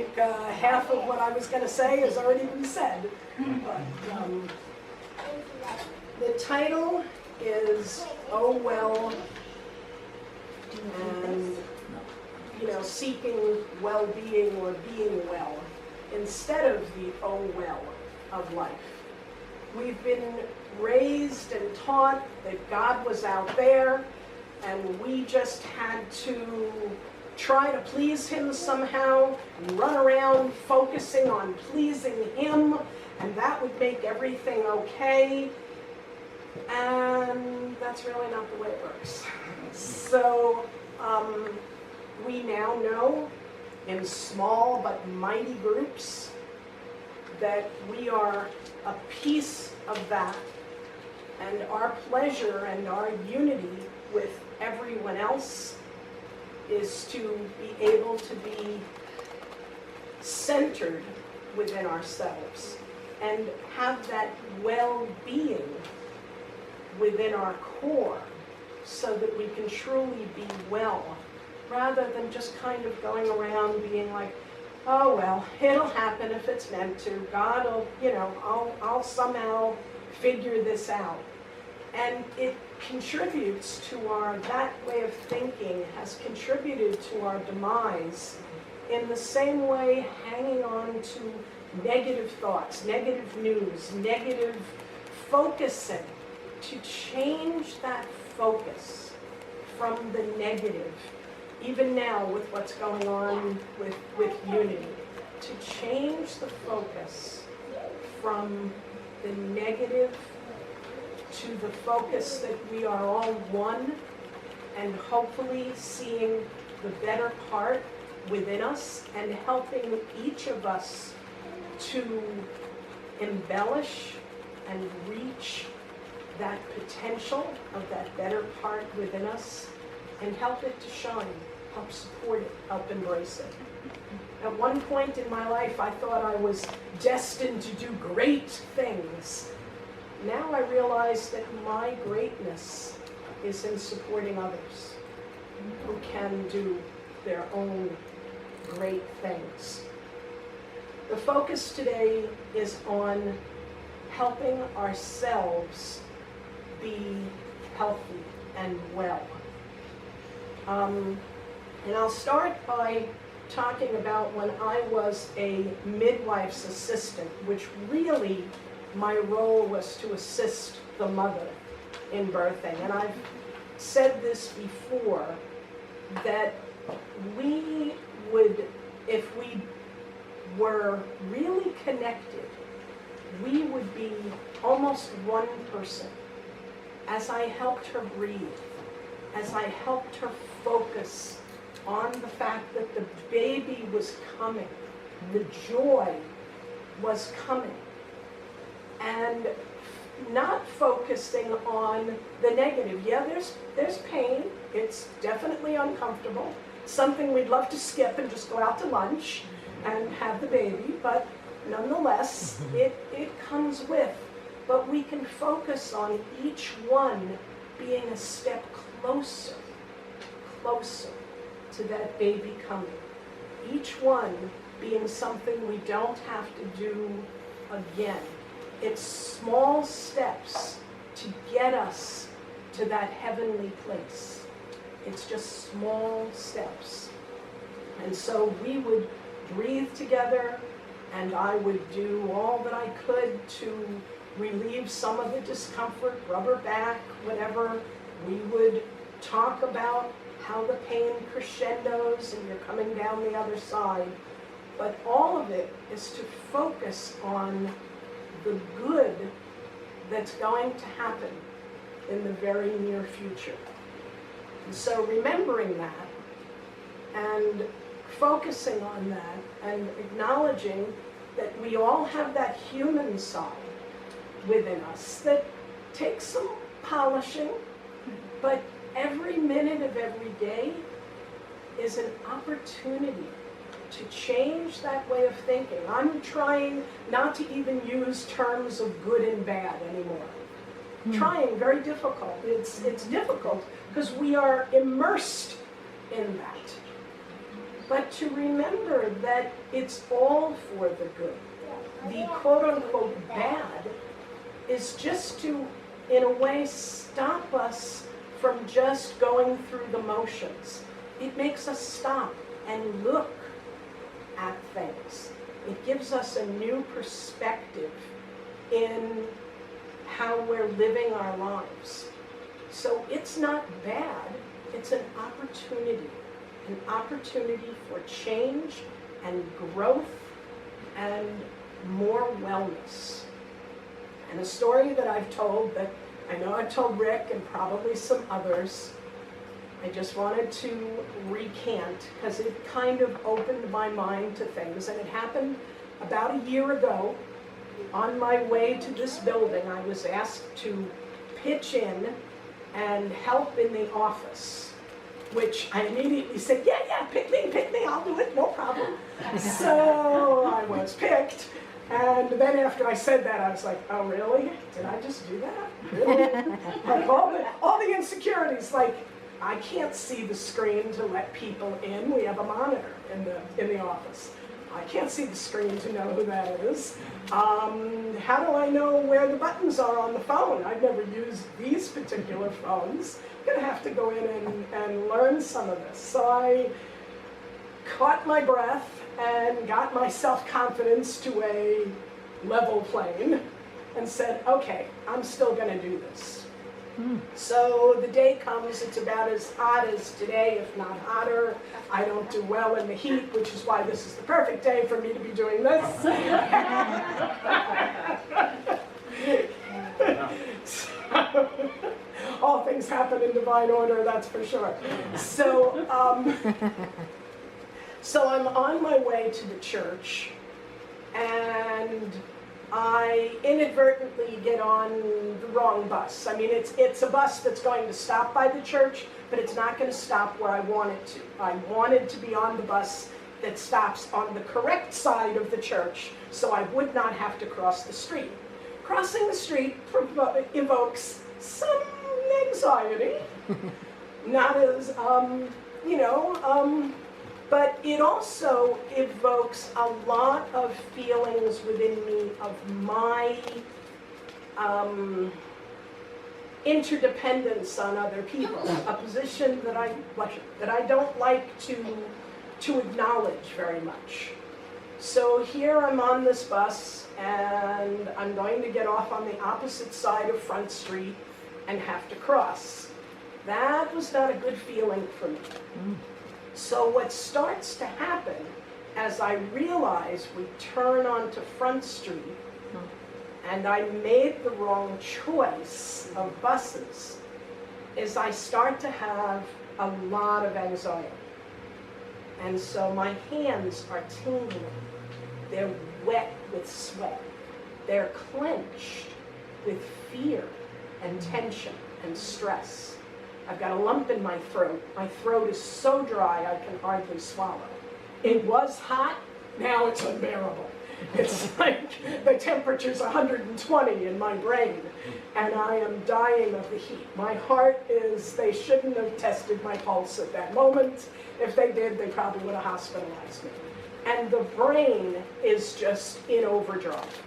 think half of what I was going to say has already been said. But, the title is "Oh Well," and seeking well-being or being well, instead of the "oh well" of life. We've been raised and taught that God was out there, and we just had to try to please Him somehow, and run around focusing on pleasing Him, and that would make everything okay. And that's really not the way it works. So we now know, in small but mighty groups, that we are a piece of that, and our pleasure and our unity with everyone else is to be able to be centered within ourselves and have that well-being within our core, so that we can truly be well, rather than just kind of going around being like, oh well, it'll happen if it's meant to. God will, I'll somehow figure this out. And it contributes to that way of thinking has contributed to our demise, in the same way hanging on to negative thoughts, negative news, negative focusing. To change that focus from the negative, even now with what's going on with unity, to change the focus from the negative to the focus that we are all one, and hopefully seeing the better part within us and helping each of us to embellish and reach that potential of that better part within us, and help it to shine, help support it, help embrace it. At one point in my life, I thought I was destined to do great things. Now I realize that my greatness is in supporting others who can do their own great things. The focus today is on helping ourselves be healthy and well. And I'll start by talking about when I was a midwife's assistant, which really my role was to assist the mother in birthing. And I've said this before, that we would, if we were really connected, we would be almost one person. As I helped her breathe, as I helped her focus on the fact that the baby was coming, the joy was coming, and not focusing on the negative. Yeah, there's pain, it's definitely uncomfortable, something we'd love to skip and just go out to lunch and have the baby, but nonetheless, it comes with. But we can focus on each one being a step closer to that baby coming. Each one being something we don't have to do again. It's small steps to get us to that heavenly place. It's just small steps. And so we would breathe together, and I would do all that I could to relieve some of the discomfort, rub her back, whatever. We would talk about how the pain crescendos and you're coming down the other side. But all of it is to focus on the good that's going to happen in the very near future. And so remembering that and focusing on that and acknowledging that we all have that human side within us that takes some polishing, but every minute of every day is an opportunity to change that way of thinking. I'm trying not to even use terms of good and bad anymore. Trying, very difficult. It's difficult because we are immersed in that. but to remember that it's all for the good. The quote-unquote bad is just to, in a way, stop us from just going through the motions. It makes us stop and look at things. It gives us a new perspective in how we're living our lives. So it's not bad, it's an opportunity for change and growth and more wellness. And a story that I've told, that I know I've told Rick and probably some others, I just wanted to recant because it kind of opened my mind to things. And it happened about a year ago. On my way to this building, I was asked to pitch in and help in the office, which I immediately said, yeah, pick me, I'll do it, no problem. So I was picked. And then after I said that, I was like, oh, really? Did I just do that? Really? Like all the insecurities, like, I can't see the screen to let people in. We have a monitor in the office. I can't see the screen to know who that is. How do I know where the buttons are on the phone? I've never used these particular phones. I'm going to have to go in and learn some of this. So I caught my breath and got my self-confidence to a level plane and said, okay, I'm still going to do this. So the day comes, it's about as hot as today, if not hotter. I don't do well in the heat, which is why this is the perfect day for me to be doing this. So, all things happen in divine order, that's for sure. So, so I'm on my way to the church, and I inadvertently get on the wrong bus. I mean, it's a bus that's going to stop by the church, but it's not going to stop where I want it to. I wanted to be on the bus that stops on the correct side of the church, so I would not have to cross the street. Crossing the street evokes some anxiety, not as, but it also evokes a lot of feelings within me of my interdependence on other people, a position that I don't like to acknowledge very much. So here I'm on this bus, and I'm going to get off on the opposite side of Front Street and have to cross. That was not a good feeling for me. So what starts to happen as I realize we turn onto Front Street and I made the wrong choice of buses is I start to have a lot of anxiety. And so my hands are tingling. They're wet with sweat. They're clenched with fear and tension and stress. I've got a lump in my throat. My throat is so dry I can hardly swallow. It was hot, now it's unbearable. It's like the temperature's 120 in my brain, and I am dying of the heat. My heart is, they shouldn't have tested my pulse at that moment. If they did, they probably would have hospitalized me. And the brain is just in overdrive.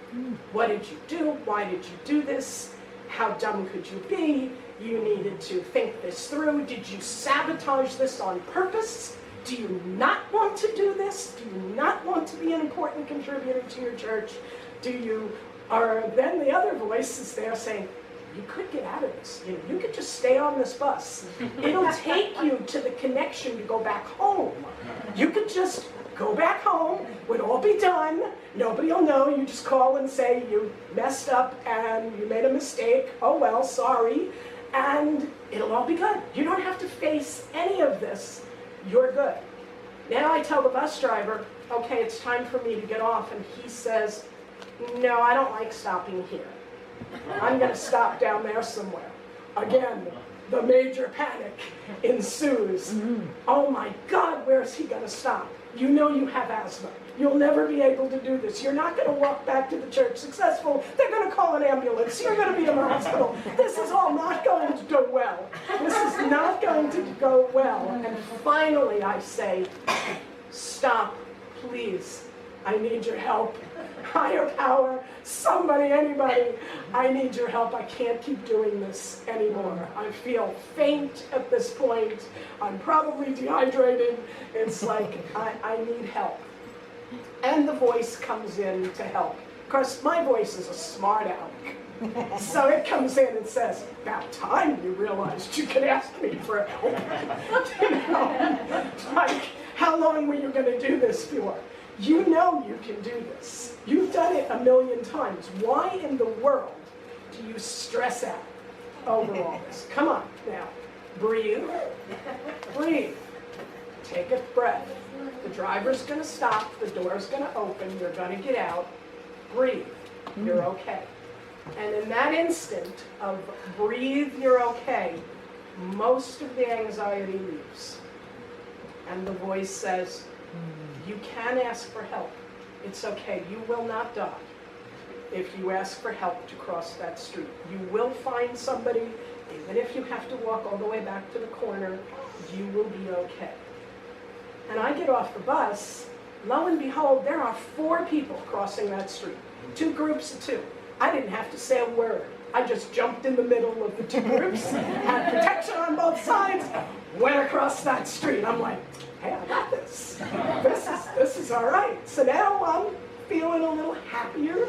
What did you do? Why did you do this? How dumb could you be? You needed to think this through. Did you sabotage this on purpose? Do you not want to do this? Do you not want to be an important contributor to your church? Then the other voice is there saying, you could get out of this. You could just stay on this bus. It'll take you to the connection to go back home. You could just go back home, would all be done, nobody will know, you just call and say you messed up and you made a mistake, oh well, sorry, and it'll all be good. You don't have to face any of this, you're good. Now I tell the bus driver, okay, it's time for me to get off, and he says, no, I don't like stopping here. I'm going to stop down there somewhere. Again, the major panic ensues. Oh my God, where is he going to stop? You know you have asthma. You'll never be able to do this. You're not going to walk back to the church successful. They're going to call an ambulance. You're going to be in the hospital. This is all not going to go well. This is not going to go well. And finally I say, stop, please. I need your help. Higher power, somebody, anybody, I need your help. I can't keep doing this anymore. I feel faint at this point. I'm probably dehydrated. It's like, I need help. And the voice comes in to help. Of course, my voice is a smart aleck. So it comes in and says, about time you realized you could ask me for help. You know, like, how long were you going to do this for? You know you can do this. You've done it a million times. Why in the world do you stress out over all this? Come on now. Breathe. Breathe. Take a breath. The driver's going to stop. The door's going to open. You're going to get out. Breathe. You're okay. And in that instant of breathe, you're okay, most of the anxiety leaves. And the voice says, you can ask for help. It's okay. You will not die if you ask for help to cross that street. You will find somebody, even if you have to walk all the way back to the corner, you will be okay. And I get off the bus, lo and behold, there are 4 people crossing that street. 2 groups of 2. I didn't have to say a word. I just jumped in the middle of the 2 groups, had protection on both sides, went across that street. I'm like, hey, I got this. This is all right. So now I'm feeling a little happier.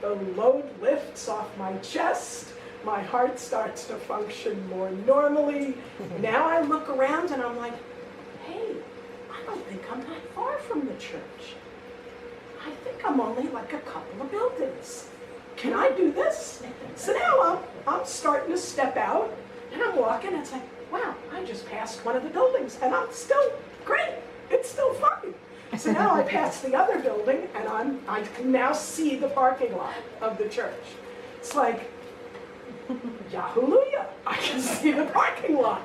The load lifts off my chest. My heart starts to function more normally. Now I look around and I'm like, hey, I don't think I'm that far from the church. I think I'm only like a couple of buildings. Can I do this? So now I'm starting to step out and I'm walking. It's like, wow, I just passed one of the buildings and I'm still great. It's still fine. So now I pass the other building and I can now see the parking lot of the church. It's like, Yahoo-luya, I can see the parking lot.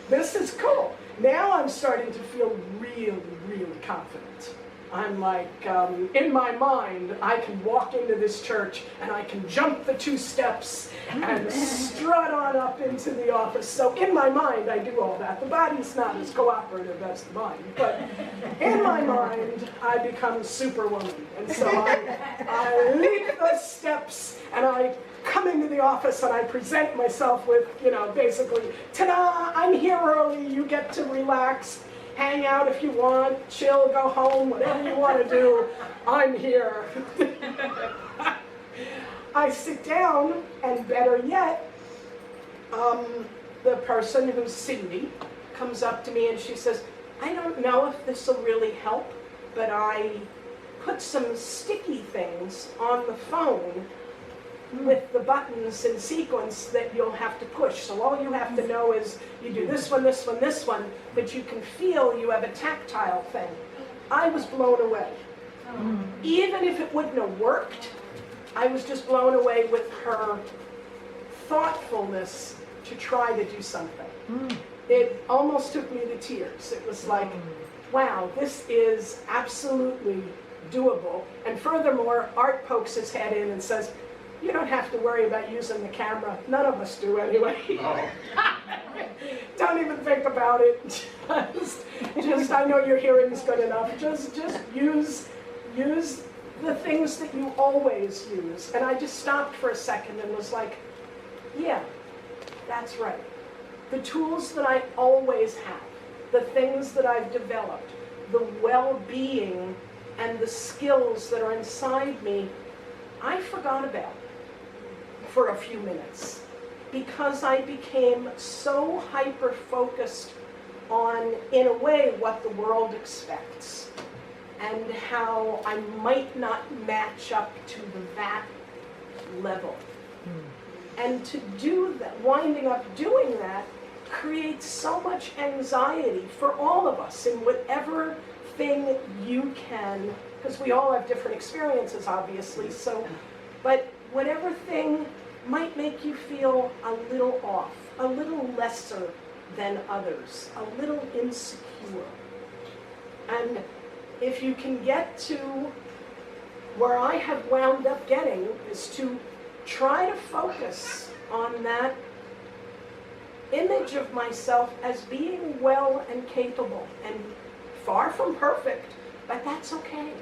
This is cool. Now I'm starting to feel really, really confident. I'm like, in my mind, I can walk into this church and I can jump the 2 steps and strut on up into the office. So in my mind, I do all that. The body's not as cooperative as the mind, but in my mind, I become Superwoman. And so I leap those steps and I come into the office and I present myself with, basically, ta-da, I'm here early, you get to relax. Hang out if you want, chill, go home, whatever you want to do, I'm here. I sit down, and better yet, the person who's Cindy comes up to me and she says, I don't know if this will really help, but I put some sticky things on the phone with the buttons in sequence that you'll have to push. So all you have to know is you do this one, this one, this one, but you can feel you have a tactile thing. I was blown away. Even if it wouldn't have worked, I was just blown away with her thoughtfulness to try to do something. It almost took me to tears. It was like, wow, this is absolutely doable. And furthermore, Art pokes his head in and says, you don't have to worry about using the camera. None of us do anyway. Oh. Don't even think about it. Just I know your hearing is good enough. Just use the things that you always use. And I just stopped for a second and was like, yeah, that's right. The tools that I always have, the things that I've developed, the well-being and the skills that are inside me, I forgot about for a few minutes because I became so hyper-focused on, in a way, what the world expects and how I might not match up to that level. And to do that, winding up doing that, creates so much anxiety for all of us in whatever thing you can, because we all have different experiences, obviously, so, but whatever thing might make you feel a little off, a little lesser than others, a little insecure. And if you can get to where I have wound up getting is to try to focus on that image of myself as being well and capable and far from perfect, but that's okay.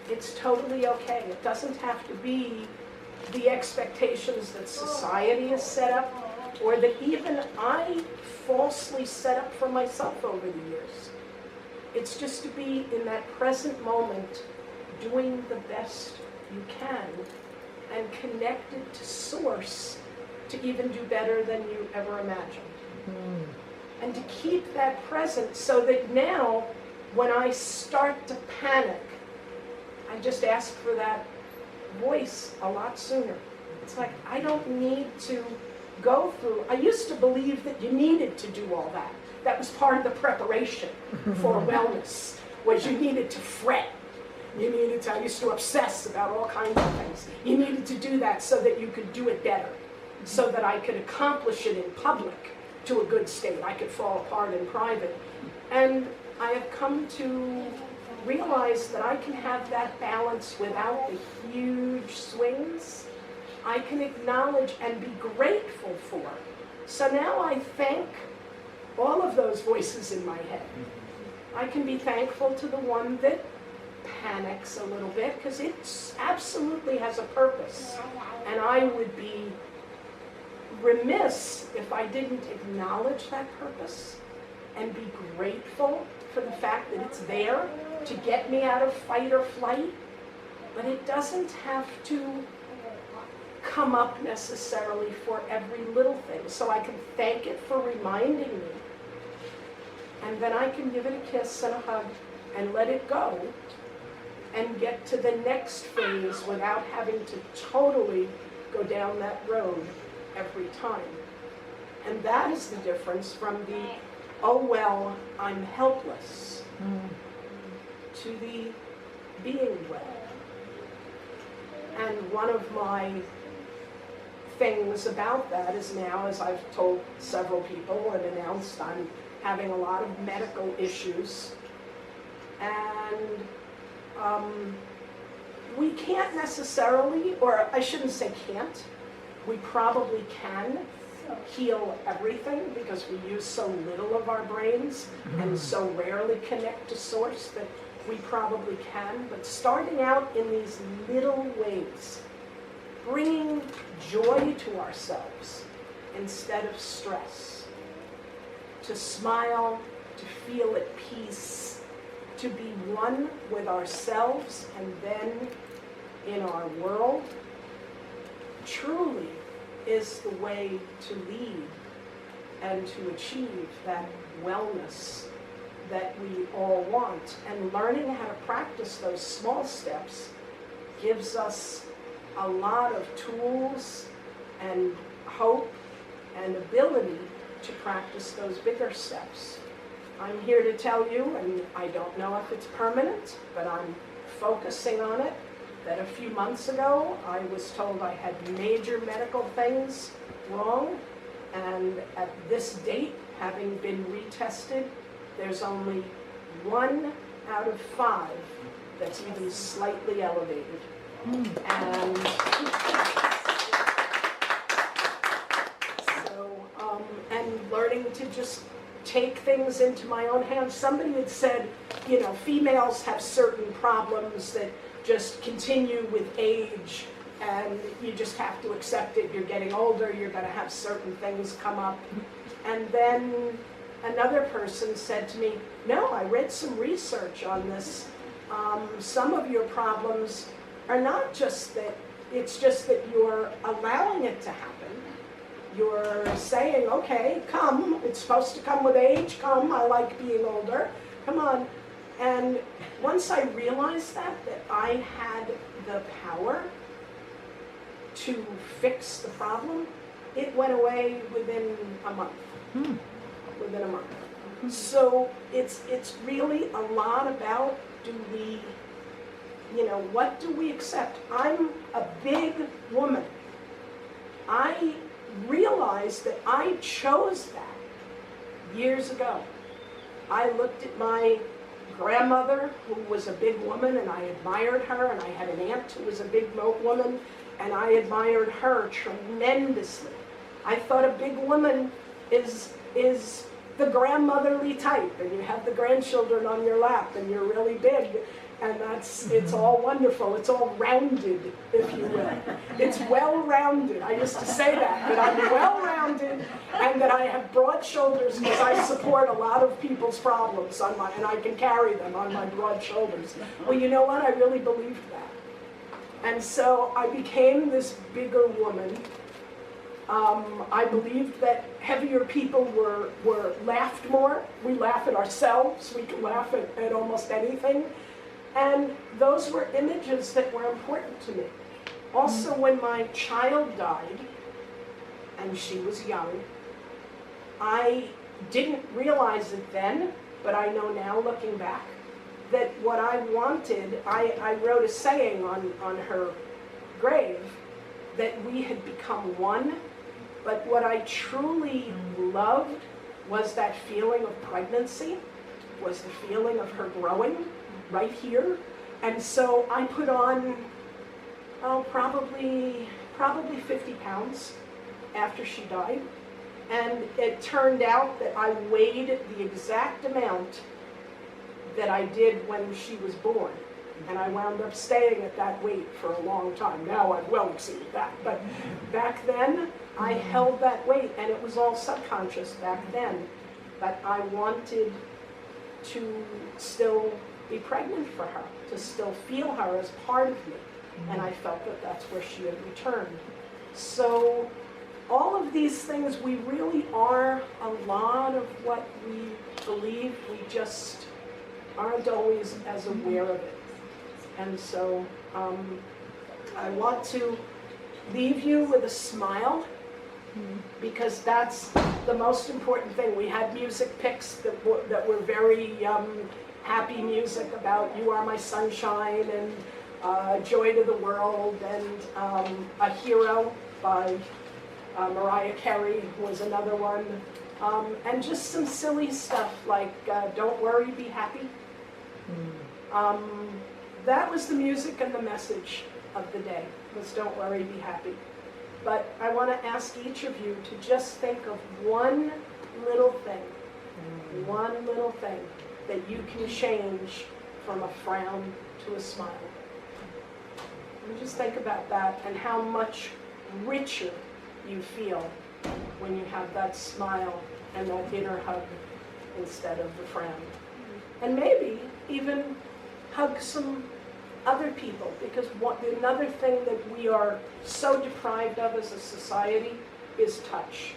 It's totally okay. It doesn't have to be the expectations that society has set up, or that even I falsely set up for myself over the years. It's just to be in that present moment, doing the best you can, and connected to Source to even do better than you ever imagined. And to keep that present so that now, when I start to panic, I just ask for that voice a lot sooner. It's like, I don't need to go through. I used to believe that you needed to do all that. That was part of the preparation for wellness, was you needed to fret. You needed to, I used to obsess about all kinds of things. You needed to do that so that you could do it better, so that I could accomplish it in public to a good state. I could fall apart in private. And I have come to realize that I can have that balance without the huge swings. I can acknowledge and be grateful for. So now I thank all of those voices in my head. I can be thankful to the one that panics a little bit, because it absolutely has a purpose. And I would be remiss if I didn't acknowledge that purpose and be grateful for the fact that it's there to get me out of fight or flight. But it doesn't have to come up necessarily for every little thing. So I can thank it for reminding me. And then I can give it a kiss and a hug and let it go and get to the next phase without having to totally go down that road every time. And that is the difference from the, oh well, I'm helpless, to the being well. And one of my things about that is now, as I've told several people and announced, I'm having a lot of medical issues. And we can't necessarily, or I shouldn't say can't, we probably can heal everything because we use so little of our brains and so rarely connect to Source that we probably can. But starting out in these little ways, bringing joy to ourselves instead of stress, to smile, to feel at peace, to be one with ourselves and then in our world, truly is the way to lead and to achieve that wellness that we all want. And learning how to practice those small steps gives us a lot of tools and hope and ability to practice those bigger steps. I'm here to tell you, and I don't know if it's permanent, but I'm focusing on it, that a few months ago I was told I had major medical things wrong, and at this date, having been retested, there's only 1 out of 5 that's even slightly elevated. And so, and learning to just take things into my own hands. Somebody had said, you know, females have certain problems that just continue with age, and you just have to accept it. You're getting older, you're going to have certain things come up. And then another person said to me, no, I read some research on this. Some of your problems are not just that, it's just that you're allowing it to happen. You're saying, okay, come, it's supposed to come with age, come, I like being older, come on. And once I realized that I had the power to fix the problem, it went away within a month. Within a month. So it's really a lot about, do we, you know, what do we accept? I'm a big woman. I realized that I chose that years ago. I looked at my grandmother, who was a big woman, and I admired her, and I had an aunt who was a big woman, and I admired her tremendously. I thought a big woman is the grandmotherly type, and you have the grandchildren on your lap, and you're really big, and it's all wonderful. It's all rounded, if you will. It's well-rounded. I used to say that I'm well-rounded, and that I have broad shoulders because I support a lot of people's problems and I can carry them on my broad shoulders. Well, you know what? I really believed that. And so I became this bigger woman. I believed that heavier people were laughed more. We laugh at ourselves. We can laugh at almost anything. And those were images that were important to me. Also, when my child died, and she was young, I didn't realize it then, but I know now looking back, that what I wanted, I wrote a saying on her grave, that we had become one, but what I truly loved was that feeling of pregnancy, was the feeling of her growing right here. And so I put on, probably 50 pounds after she died. And it turned out that I weighed the exact amount that I did when she was born. And I wound up staying at that weight for a long time. Now I've well exceeded that. But back then, I held that weight, and it was all subconscious back then. But I wanted to still be pregnant for her, to still feel her as part of me. And I felt that that's where she had returned. So all of these things, we really are a lot of what we believe, we just aren't always as aware of it. And so I want to leave you with a smile, because that's the most important thing. We had music picks that were very happy music about "You Are My Sunshine" and "Joy to the World," and "A Hero" by Mariah Carey was another one, and just some silly stuff like "Don't Worry, Be Happy." That was the music and the message of the day, was "Don't worry, be happy." But I want to ask each of you to just think of one little thing that you can change from a frown to a smile. And just think about that and how much richer you feel when you have that smile and that inner hug instead of the frown. And maybe even hug some other people, because another thing that we are so deprived of as a society is touch,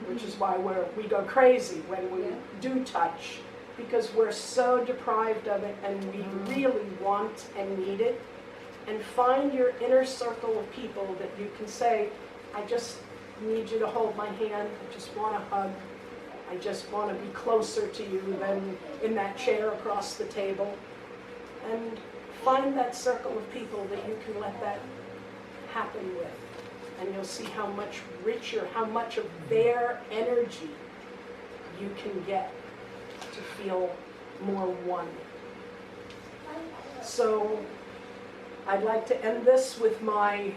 which is why we go crazy when we do touch, because we're so deprived of it and we really want and need it. And find your inner circle of people that you can say, I just need you to hold my hand, I just want a hug, I just want to be closer to you than in that chair across the table. And find that circle of people that you can let that happen with. And you'll see how much richer, how much of their energy you can get to feel more one. So I'd like to end this with my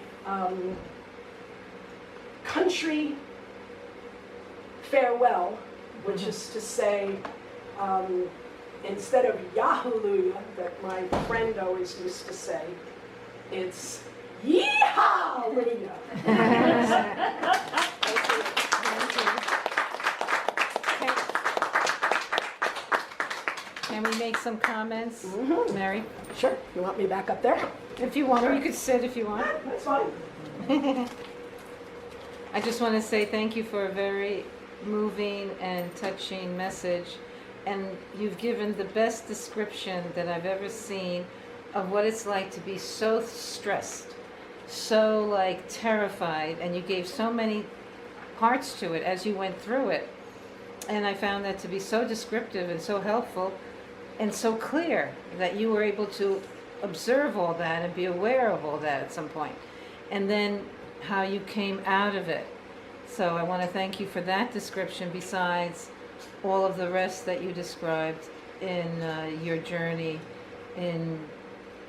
country farewell, which is to say, instead of Yahoo-lujah, that my friend always used to say, it's Yee-haw-lujah. Can we make some comments, Merri? Sure. You want me back up there? If you want, or you could sit if you want. That's fine. I just want to say thank you for a very moving and touching message. And you've given the best description that I've ever seen of what it's like to be so stressed, so like terrified, and you gave so many parts to it as you went through it. And I found that to be so descriptive and so helpful and so clear that you were able to observe all that and be aware of all that at some point. And then how you came out of it. So I want to thank you for that description, besides all of the rest that you described in your journey in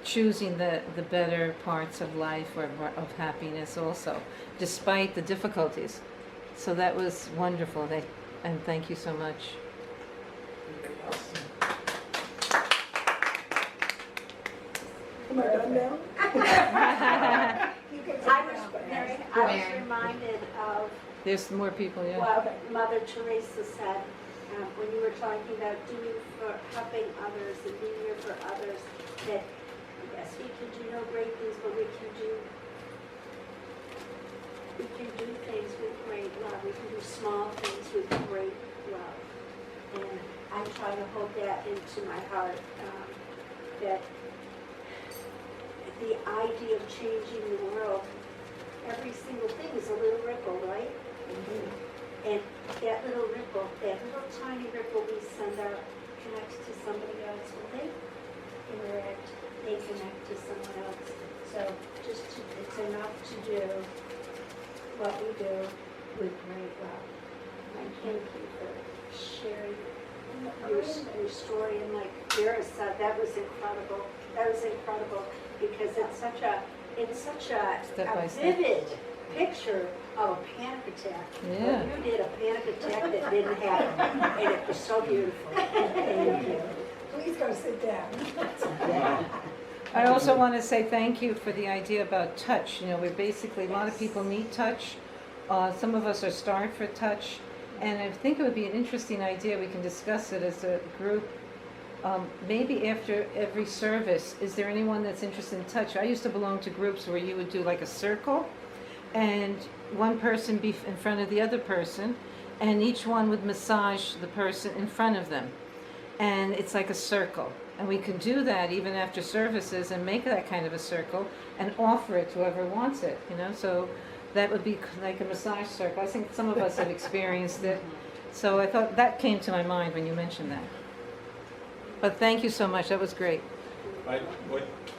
choosing the better parts of life, or of happiness also, despite the difficulties. So that was wonderful. and thank you so much. Anybody else? Am I done now? Merri, I was reminded of There's more people, yeah. what Mother Teresa said when you were talking about helping others and being here for others, that yes, we can do no great things, but we can do things with great love. We can do small things with great love. And I try to hold that into my heart, that the idea of changing the world, every single thing is a little ripple, right? Mhm. And that little ripple, that little tiny ripple we send out connects to somebody else. When they interact, they connect to someone else. So it's enough to do what we do with great love. And I thank you for sharing your story. And like Vera said, that was incredible. That was incredible because it's such a Step by step. vivid picture of a panic attack. Yeah. Well, you did a panic attack that didn't happen, and it was so beautiful. Thank you. Please go sit down. I also want to say thank you for the idea about touch. You know, we're basically, a lot of people need touch. Some of us are starved for touch. And I think it would be an interesting idea, we can discuss it as a group. Maybe after every service, is there anyone that's interested in touch? I used to belong to groups where you would do like a circle, and one person be in front of the other person, and each one would massage the person in front of them. And it's like a circle. And we can do that even after services and make that kind of a circle and offer it to whoever wants it, you know? So that would be like a massage circle. I think some of us have experienced it. So I thought that came to my mind when you mentioned that. But thank you so much. That was great. I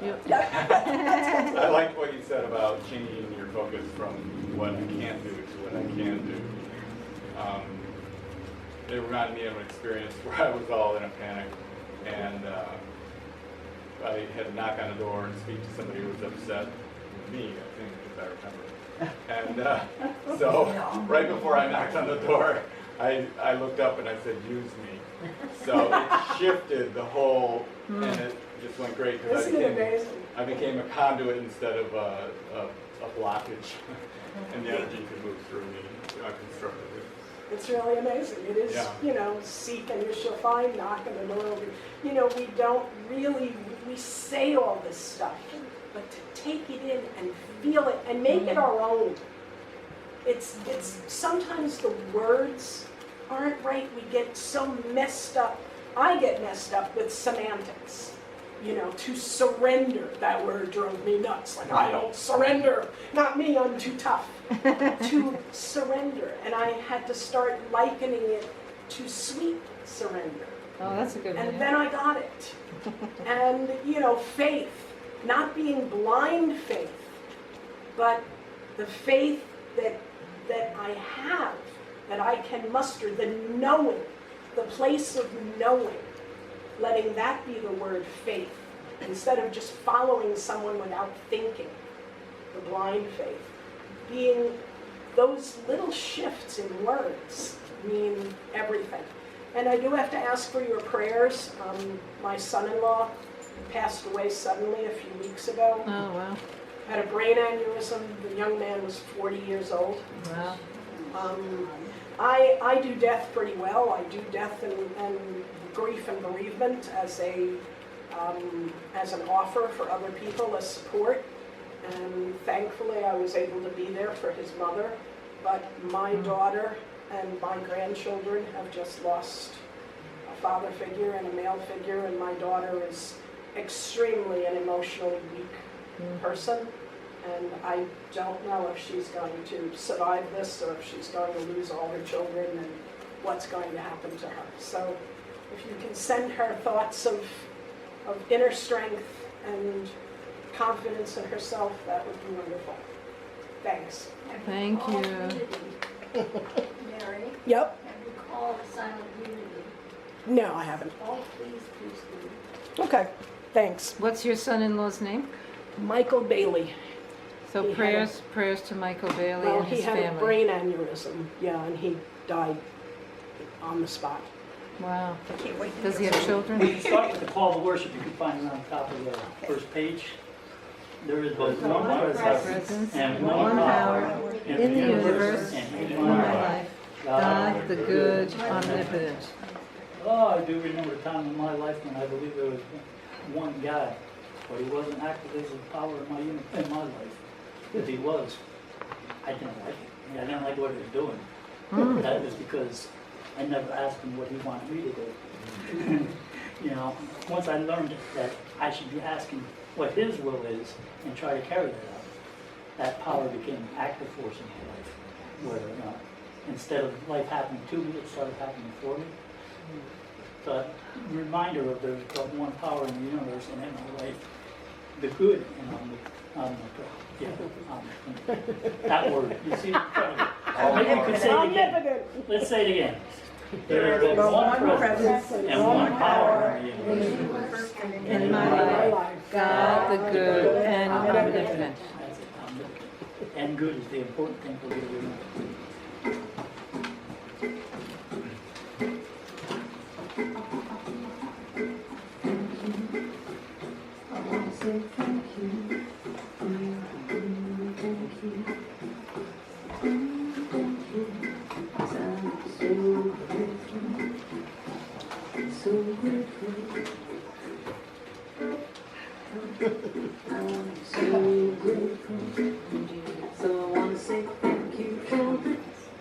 You- like what you said about changing your focus from what I can't do to what I can do. It reminded me of an experience where I was all in a panic, and I had to knock on the door and speak to somebody who was upset with me, I think, if I remember. And so right before I knocked on the door, I looked up and I said, "Use me." So it shifted the whole, and it just went great because Isn't it amazing? I became a conduit instead of a blockage, and the energy could move through me constructively. It's really amazing. It is, Yeah. you know, seek and you shall find, knock on the door will be. You know, we don't really, we say all this stuff, but to take it in and feel it and make it our own. It's sometimes the words aren't right. We get so messed up. I get messed up with semantics. You know, to surrender, that word drove me nuts. Like, I don't surrender. Not me, I'm too tough. To surrender. And I had to start likening it to sweet surrender. Oh, that's a good one. And then I got it. And, you know, faith. Not being blind faith, but the faith that I have, that I can muster, the knowing, the place of knowing. Letting that be the word faith, instead of just following someone without thinking, the blind faith. Being those little shifts in words mean everything. And I do have to ask for your prayers. My son-in-law passed away suddenly a few weeks ago. Oh, wow. Had a brain aneurysm. The young man was 40 years old. Wow. I do death pretty well. I do death and grief and bereavement as an offer for other people, as support. And thankfully, I was able to be there for his mother. But my daughter and my grandchildren have just lost a father figure and a male figure, and my daughter is extremely an emotionally weak person. And I don't know if she's going to survive this or if she's going to lose all her children and what's going to happen to her. So if you can send her thoughts of inner strength and confidence in herself, that would be wonderful. Thanks. Thank All you. unity. Merri, Yep. have you called a silent unity? No, I haven't. Oh, please do. Okay. Thanks. What's your son-in-law's name? Michael Bailey. So He had prayers to Michael Bailey Well, and he his had a family. brain aneurysm. Yeah, and he died on the spot. Wow. I can't wait. Does he have children? We can start with the call to worship. You can find it on top of the first page. There is but one presence Presence and one power in in the universe, and in my life. God, the good, omnipotent. Oh, I do remember a time in my life when I believe there was one God, but he wasn't active as a power in my life. If he was, I didn't like it. I didn't like what he was doing. That was because I never asked him what he wanted me to do. You know, once I learned that I should be asking what his will is and try to carry that out, that power became an active force in my life. Where instead of life happening to me, it started happening for me. So a reminder of there's but one power in the universe and in my life, the good and that word. You see, maybe you could say it again. Let's say it again. There is one presence and one power in the universe. In my life, God, the good, and omnipotent. That's it, omnipotent. And good is the important thing for you to remember. I want to say thank you. Thank you. Thank you. 'Cause I'm so grateful. So grateful. I'm so grateful. So I want to say thank you for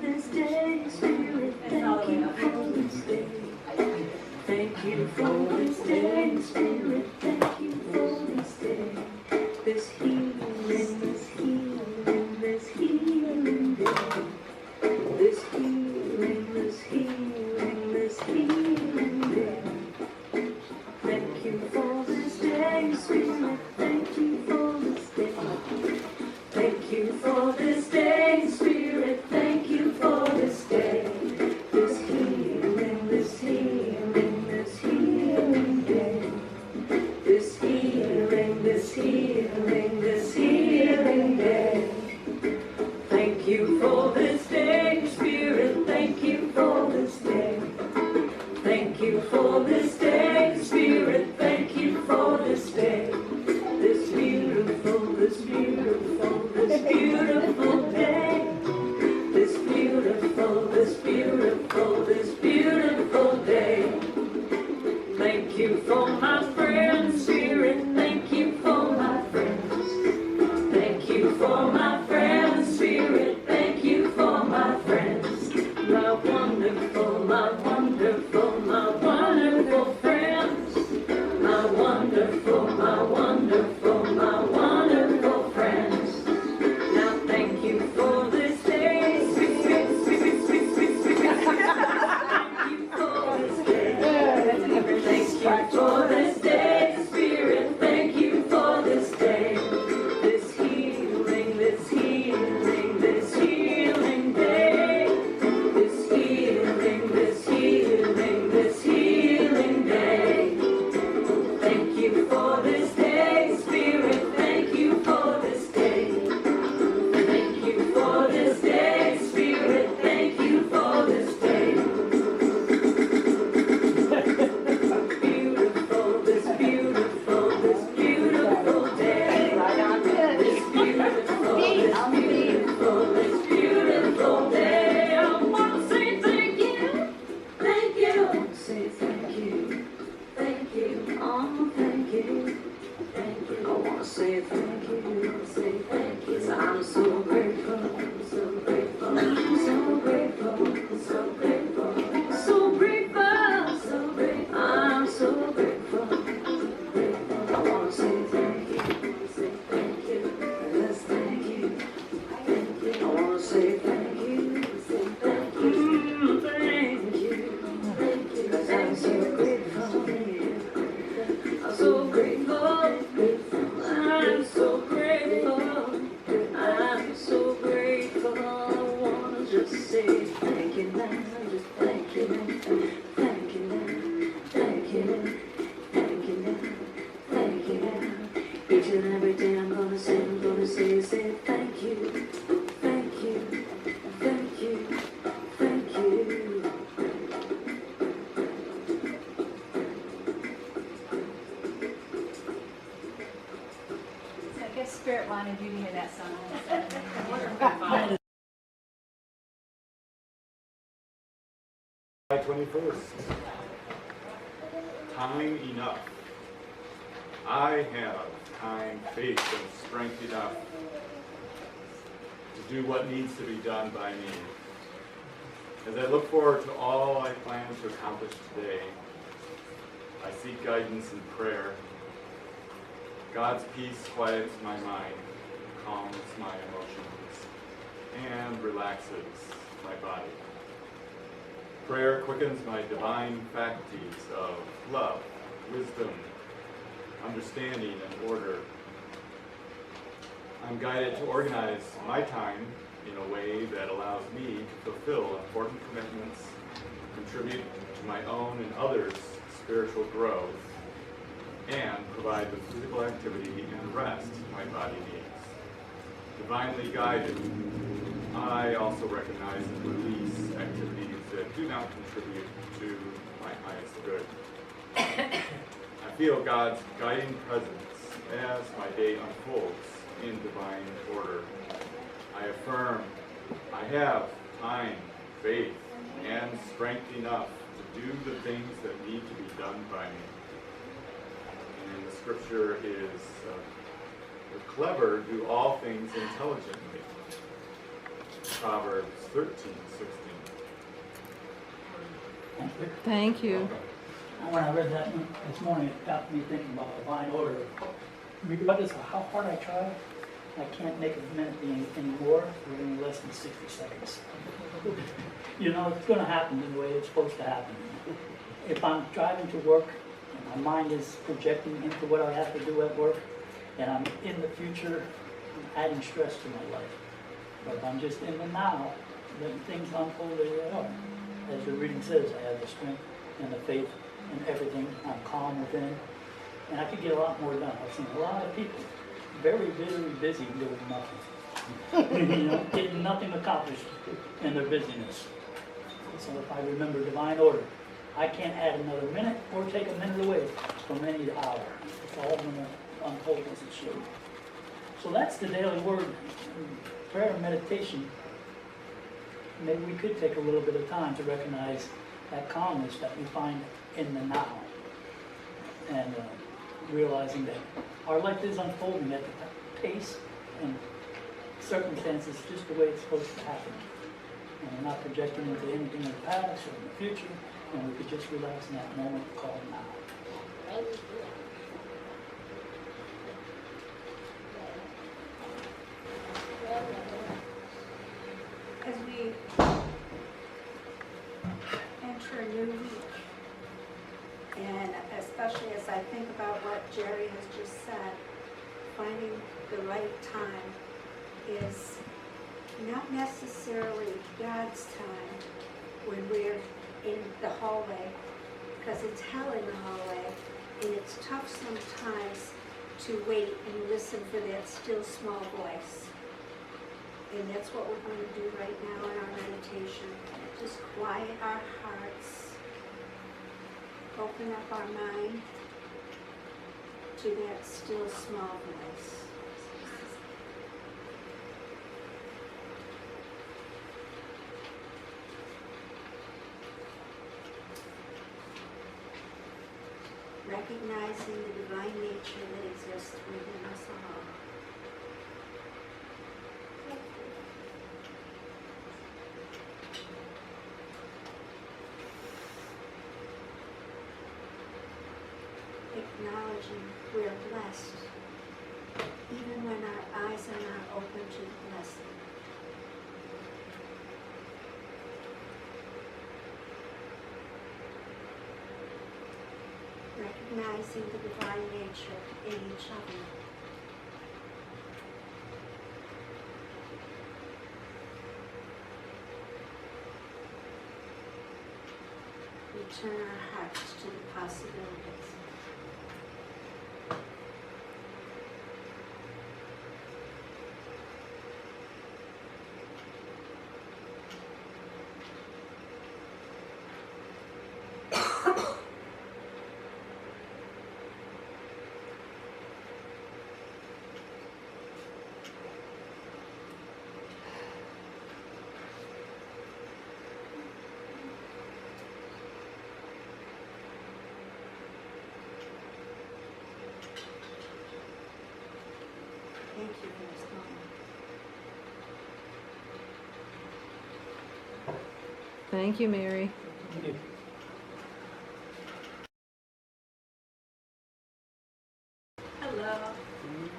this day, Spirit. Thank you for this day. Thank you for this day, Spirit. Thank you for this day. This healing, this healing, this healing day. This healing, this healing, this healing day. Thank you for this day, Spirit. Thank you for this day. Thank you for this day, Spirit. Thank you for this day. This healing, this healing, this healing day. This healing, this healing, this healing day. Thank you for this day, Spirit. Thank you for this day. Thank you for this day, Spirit. Thank you for this day. This beautiful, this beautiful, this beautiful day. This beautiful, this beautiful, this beautiful day. Thank you for my friends, Spirit. Thank you for my friends. Thank you for my friends, Spirit. Thank you for my friends. My wonderful, my wonderful, my wonderful friends. My wonderful, my wonderful, my wonderful friends. Now thank you for this day, Spirit. Thank you for this day. Thank you for this day, Spirit. Thank you for this day. This healing, this healing, this healing day. This healing, this healing, this healing day. Thank you for this day, Spirit. Thank you for this day. Thank you for this day, Spirit. Thank you for this day. Beautiful, this beautiful, this beautiful day. This beautiful, this beautiful, this beautiful day. I want to say thank you. Thank you. Say thank you. Thank you. Oh, thank you. Thank you. I want to say thank you. Say thank you. So I'm so grateful. I'm so grateful. I'm so grateful. I'm so grateful. So grateful. So grateful. I'm so grateful. Grateful. I want to say thank you. Say thank you. Yes, thank you. Thank you. I want to say thank you. Say thank you. Thank you. Thank you. 'Cause I'm so grateful. I'm so grateful. I'm so grateful. I'm so grateful. I wanna just say thank you now. Just thank you now. Thank you now. Thank you now. Thank you now. Thank you now. Each and every day I'm gonna say thank you. Thank you. Thank you. Thank you. wanted you to hear that song. July 21st. Time enough. I have time, faith, and strength enough to do what needs to be done by me. As I look forward to all I plan to accomplish today, I seek guidance in prayer. God's peace quiets my mind, calms my emotions, and relaxes my body. Prayer quickens my divine faculties of love, wisdom, understanding, and order. I'm guided to organize my time in a way that allows me to fulfill important commitments, contribute to my own and others' spiritual growth, and provide the physical activity and rest my body needs. Divinely guided, I also recognize and release activities that do not contribute to my highest good. I feel God's guiding presence as my day unfolds in divine order. I affirm I have time, faith, and strength enough to do the things that need to be done by me. And the scripture is, the clever do all things intelligently. Proverbs 13:16. Thank you. When I read that this morning, it got me thinking about divine order. Regardless of how hard I try, I can't make a minute any more or any less than 60 seconds. You know, it's going to happen the way it's supposed to happen. If I'm driving to work and my mind is projecting into what I have to do at work, and I'm in the future, I'm adding stress to my life. But if I'm just in the now, then things unfold as they are. As the reading says, I have the strength and the faith and everything. I'm calm within, and I could get a lot more done. I've seen a lot of people very, very busy doing nothing. You know, getting nothing accomplished in their busyness. So if I remember divine order, I can't add another minute or take a minute away from any hour. It's all going to unfold as it should. So that's the daily word. Prayer and meditation. Maybe we could take a little bit of time to recognize that calmness that we find in the now, and realizing that our life is unfolding at the pace and circumstances just the way it's supposed to happen. And we're not projecting into anything in the past or in the future, and we could just relax in that moment called now. As we enter a new week, and especially as I think about what Jerry has just said, finding the right time is not necessarily God's time when we're in the hallway, because it's hell in the hallway, and it's tough sometimes to wait and listen for that still small voice. And that's what we're going to do right now in our meditation. Just quiet our hearts, open up our mind to that still small voice. Recognizing the divine nature that exists within us all. Acknowledging we're blessed, even when our eyes are not open to the blessing. Recognizing the divine nature in each other. We turn our hearts to the possibilities. Thank you, Mary. Thank you. Hello. I'm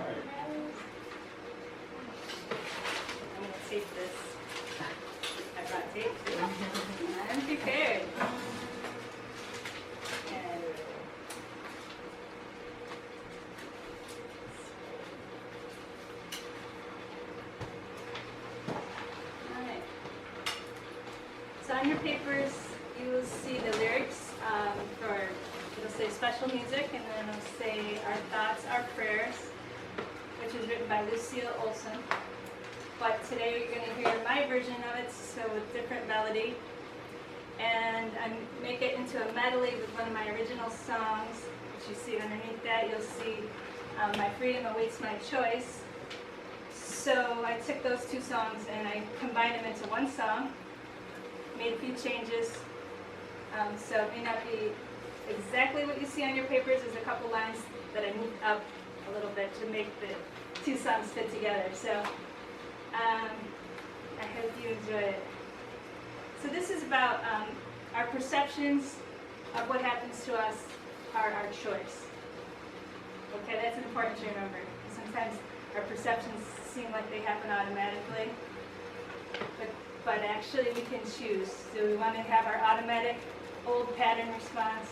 gonna tape this. I brought tape too. I'm prepared. And alright. So on your papers, you will see the lyrics for, it'll say special music, and then it'll say our thoughts, our prayers, which is written by Lucille Olson. But today you're going to hear my version of it, so with different melody. And I make it into a medley with one of my original songs, which you see underneath that. You'll see My Freedom Awaits My Choice. So I took those two songs and I combined them into one song, made a few changes. So it may not be exactly what you see on your papers. There's a couple lines that I moved up a little bit to make the two songs fit together. So I hope you enjoy it. So this is about our perceptions of what happens to us are our choice. Okay, that's important to remember. Sometimes our perceptions seem like they happen automatically, but actually we can choose. Do we want to have our automatic old pattern response,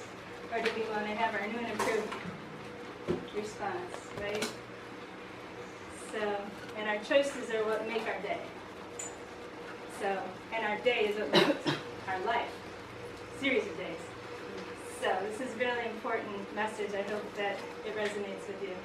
or do we want to have our new and improved response, right? So, and our choices are what make our day. So, and our day is what makes our life, series of days. So this is a really important message. I hope that it resonates with you.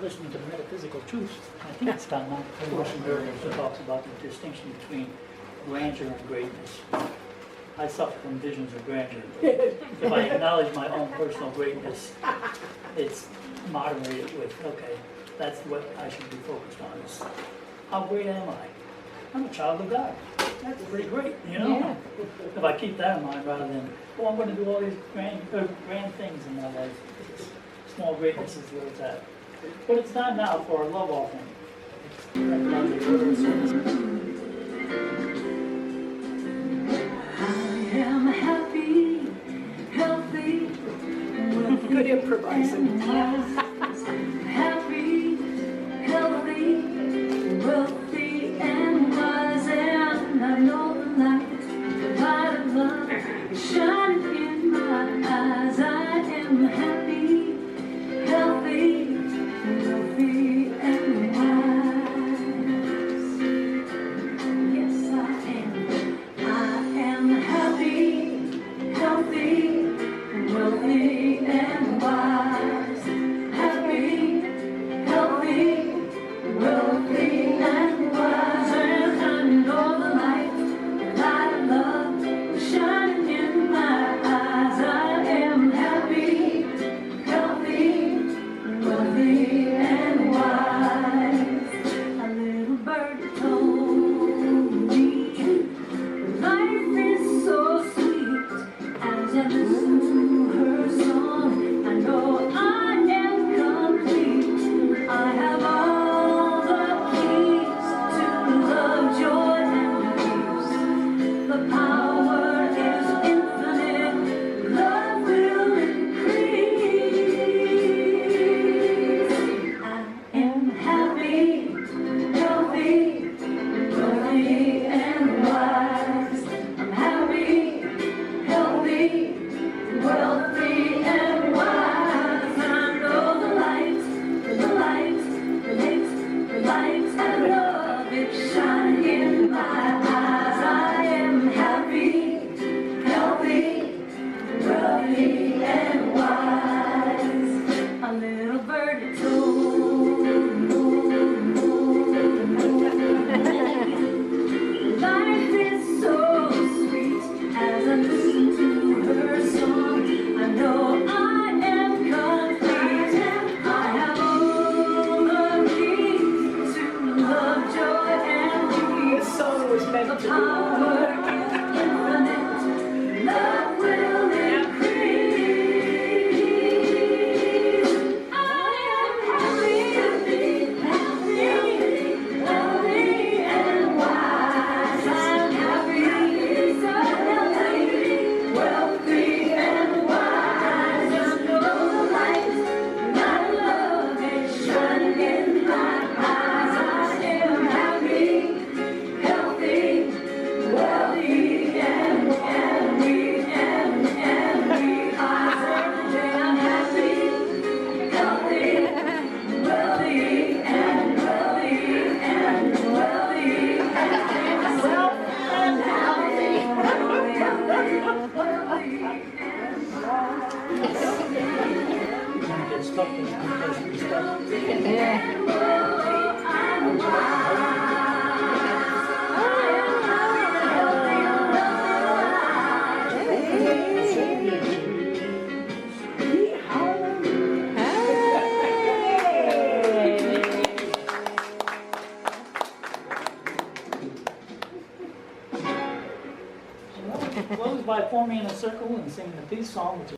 listening to the metaphysical truths. I think it's time now. Russian Merri talks about the distinction between grandeur and greatness. I suffer from visions of grandeur. If I acknowledge my own personal greatness, it's moderated with, okay, that's what I should be focused on. Is how great am I? I'm a child of God. That's pretty great, you know? Yeah. If I keep that in mind rather than, oh, I'm going to do all these grand things in my life. Small greatness is where it's at. But it's time now for our love offering. I am happy, healthy, Good improvising. happy, healthy, wealthy, and wise, and I know the light of love is shining in my eyes. I am happy, healthy, wealthy, and wise. Yes, I am. I am happy, healthy, wealthy, and wise. Happy, healthy, wealthy, and wise. And I know the light of love is shining in my eyes. I am happy, healthy, wealthy, and wise. A little bird told me life is so sweet as I listen to her song. I know I am complete. I have all the keys to love, joy, and peace. The power is infinite. Love will increase. I am happy, healthy, wealthy, and wise. I'm happy, healthy, wealthy, and wise. I know the light, and love is shining in my eyes. I am happy, healthy, wealthy, and wise. A little birdie told life is so sweet as I listen to her song. I know I am complete. I have all the keys to love, joy, and This peace. song was meant The to be. power infinite. Love will increase. I am happy, wealthy, and wise. I'm happy, so healthy, wealthy, and wise. I know the light of love is shining in my eyes. I am happy, healthy, wealthy, and we. I am happy, healthy, wealthy, and wealthy, and wealthy, and wealth, and healthy, Get stuck in because we stuck. Yeah. Close by forming in a circle and singing the peace song, which is